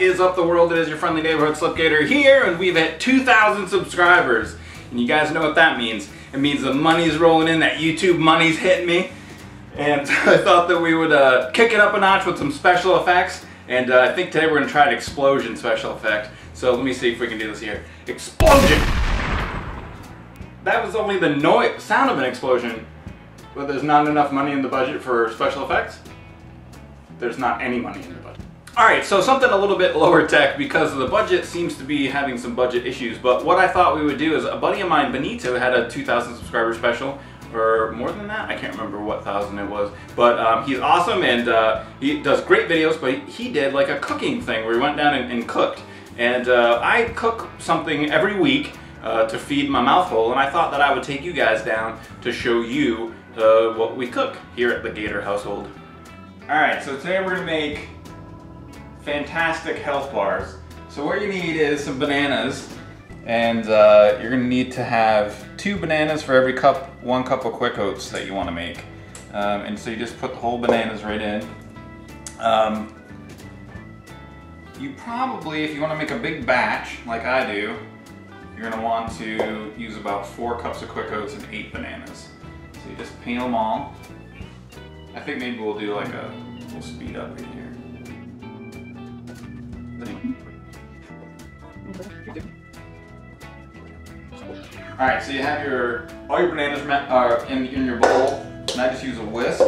is up the world? It is your friendly neighborhood Slipgator here, and we've hit 2,000 subscribers. And you guys know what that means. It means the money's rolling in, that YouTube money's hitting me. And I thought that we would kick it up a notch with some special effects. And I think today we're going to try an explosion special effect. So let me see if we can do this here. Explosion! That was only the sound of an explosion. But there's not enough money in the budget for special effects. There's not any money in the budget. Alright, so something a little bit lower tech because the budget seems to be having some budget issues. But what I thought we would do is a buddy of mine, Benito, had a 2,000 subscriber special. Or more than that? I can't remember what thousand it was. But he's awesome and he does great videos, but he did like a cooking thing where he went down and cooked. And I cook something every week to feed my mouth hole, and I thought that I would take you guys down to show you what we cook here at the Gator household. Alright, so today we're going to make fantastic health bars. So what you need is some bananas, and you're going to need to have 2 bananas for every cup, 1 cup of Quick Oats that you want to make. And so you just put the whole bananas right in. You probably, if you want to make a big batch like I do, you're going to want to use about 4 cups of Quick Oats and 8 bananas. So you just paint them all. I think maybe we'll do like we'll speed up right here. Alright, so you have all your bananas in your bowl, and I just use a whisk,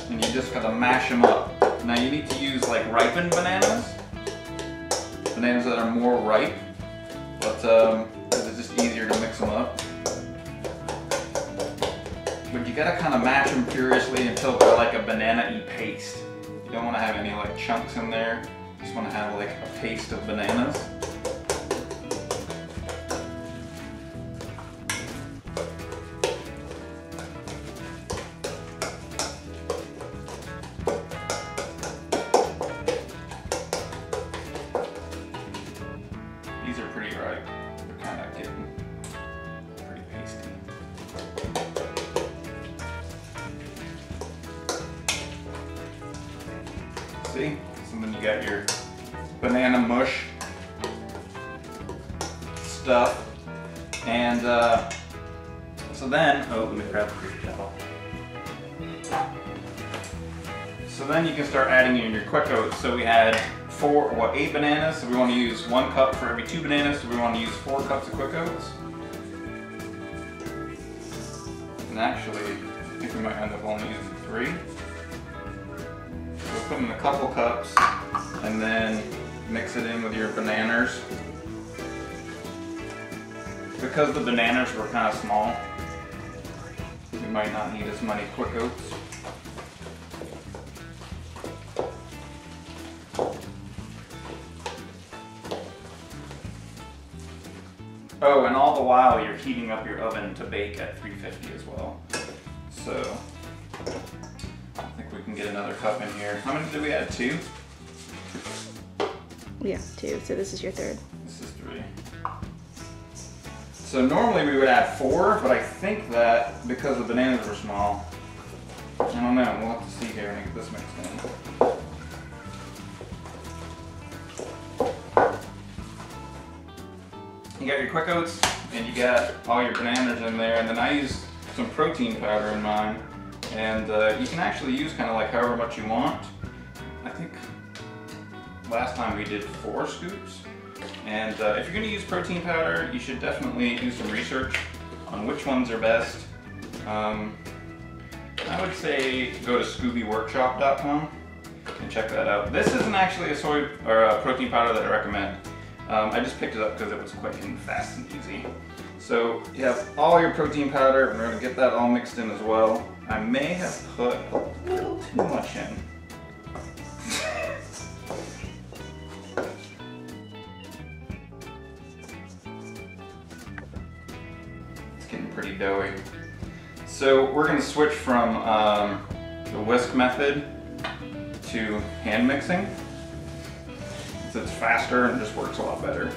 and you just gotta mash them up. Now you need to use like ripened bananas that are more ripe, but because it's just easier to mix them up. But you gotta kind of mash them furiously until they're like a banana-y paste. You don't want to have any like chunks in there. You just want to have like a paste of bananas. These are pretty ripe. They're kind of getting pretty pasty. See? So then you got your banana mush stuff. And so then, oh, let me grab the paper towel. So then you can start adding in your Quick Oats. So we had 8 bananas, so we want to use 1 cup for every 2 bananas, so we want to use 4 cups of Quick Oats. And actually, I think we might end up only using 3. So we'll put in a couple cups, and then mix it in with your bananas. Because the bananas were kind of small, we might not need as many Quick Oats. Oh, and all the while you're heating up your oven to bake at 350 as well. So, I think we can get another cup in here. How many did we add? 2? Yeah, 2. So this is your 3rd. This is 3. So normally we would add 4, but I think that because the bananas were small, I don't know, we'll have to see here when I get this mixed in. You got your Quick Oats, and you got all your bananas in there, and then I use some protein powder in mine, and you can actually use kind of like however much you want. I think last time we did 4 scoops, and if you're going to use protein powder, you should definitely do some research on which ones are best. I would say go to ScoobyWorkshop.com and check that out. This isn't actually a soy or a protein powder that I recommend. I just picked it up because it was quick and fast and easy. So you have all your protein powder, and we're going to get that all mixed in as well. I may have put a little too much in. It's getting pretty doughy. So we're going to switch from the whisk method to hand mixing. It's faster and just works a lot better.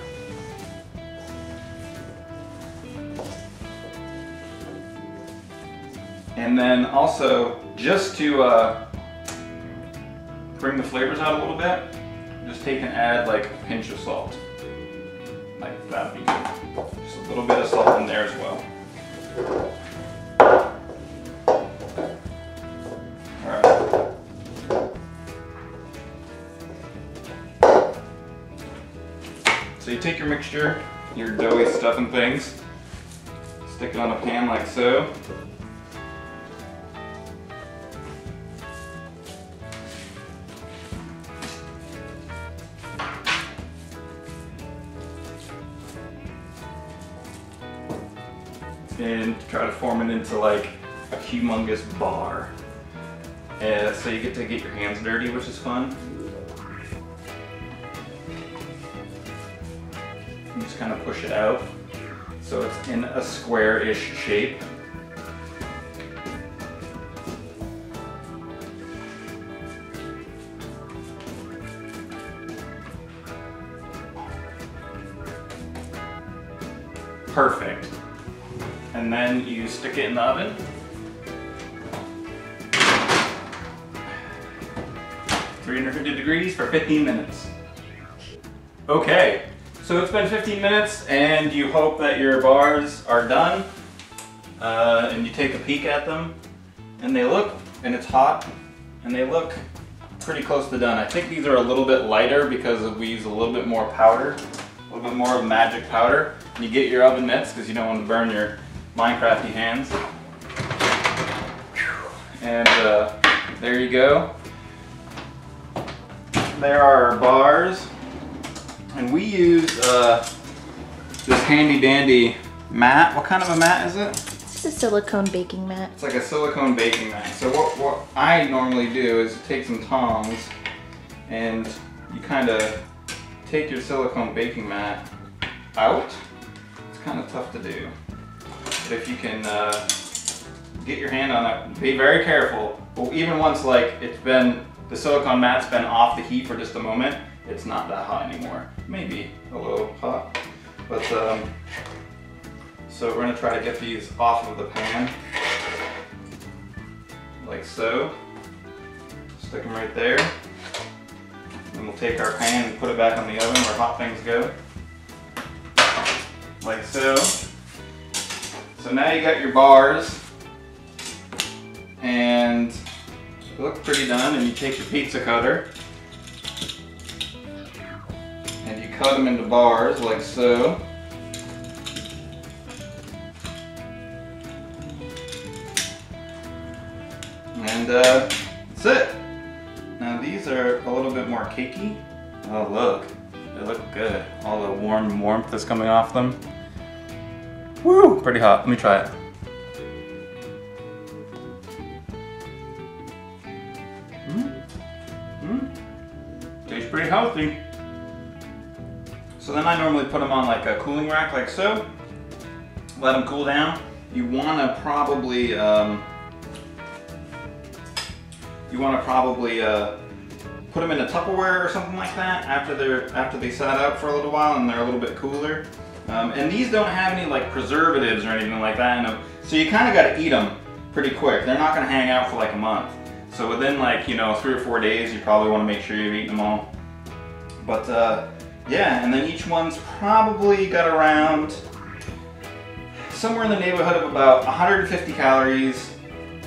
And then also, just to bring the flavors out a little bit, take and add like a pinch of salt. Like that would be good. Just a little bit of salt in there as well. Alright. So you take your mixture, your doughy stuff and things, stick it on a pan like so. And try to form it into like a humongous bar. So you get to get your hands dirty, which is fun. And just kind of push it out so it's in a square-ish shape. Perfect. And then you stick it in the oven. (350 degrees) for 15 minutes. Okay, so it's been 15 minutes and you hope that your bars are done. And you take a peek at them and they look, and it's hot, and they look pretty close to done. I think these are a little bit lighter because we use a little bit more powder, a little bit more of magic powder. And you get your oven mitts because you don't want to burn your Minecrafty hands. And there you go. There are our bars. And we use this handy dandy mat. What kind of a mat is it? This is a silicone baking mat. It's like a silicone baking mat. So what I normally do is take some tongs and you kind of take your silicone baking mat out. It's kind of tough to do. But if you can get your hand on it, be very careful. But even once like the silicone mat's been off the heat for just a moment, it's not that hot anymore. Maybe a little hot, but so we're gonna try to get these off of the pan, like so. Stick them right there. Then we'll take our pan and put it back on the oven where hot things go, like so. So now you got your bars, and they look pretty done. And you take your pizza cutter, and you cut them into bars like so. And that's it. Now these are a little bit more cakey. Oh look, they look good. All the warmth that's coming off them. Woo, pretty hot. Let me try it. Tastes pretty healthy. So then I normally put them on like a cooling rack like so. Let them cool down. You want to probably put them in a Tupperware or something like that after they sat out for a little while and they're a little bit cooler. And these don't have any like preservatives or anything like that in them, so you kind of got to eat them pretty quick. They're not going to hang out for like a month. So within like 3 or 4 days, you probably want to make sure you've eaten them all. But yeah, and then each one's probably got around somewhere in the neighborhood of about 150 calories,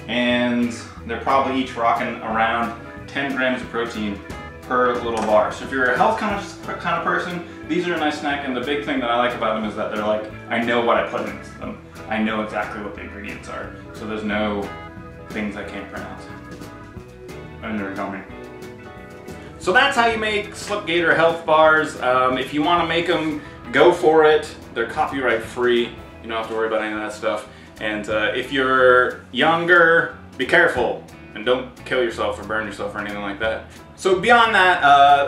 and they're probably each rocking around 10 grams of protein per little bar. So if you're a health conscious kind of person, these are a nice snack. And the big thing that I like about them is that they're like, I know what I put into them. I know exactly what the ingredients are. So there's no things I can't pronounce. And they're coming. So that's how you make Slipgator health bars. If you want to make them, go for it. They're copyright free. You don't have to worry about any of that stuff. And if you're younger, be careful and don't kill yourself or burn yourself or anything like that. So beyond that,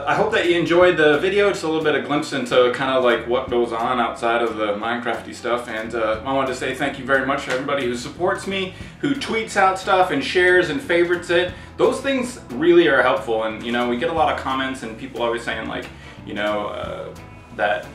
I hope that you enjoyed the video. It's a little bit of glimpse into kind of like what goes on outside of the Minecrafty stuff. And I wanted to say thank you very much to everybody who supports me, who tweets out stuff and shares and favorites it. Those things really are helpful. And we get a lot of comments and people always saying like, that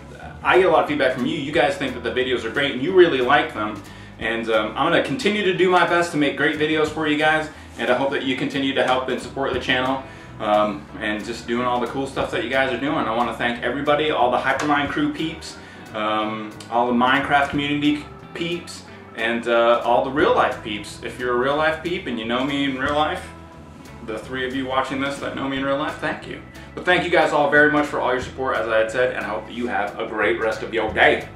I get a lot of feedback from you. You guys think that the videos are great and you really like them. And I'm going to continue to do my best to make great videos for you guys. And I hope that you continue to help and support the channel. and just doing all the cool stuff that you guys are doing. I want to thank everybody, all the Hypermind crew peeps, all the Minecraft community peeps, and all the real life peeps. If you're a real life peep and you know me in real life, the 3 of you watching this that know me in real life, thank you. But thank you guys all very much for all your support, as I had said, and I hope that you have a great rest of your day.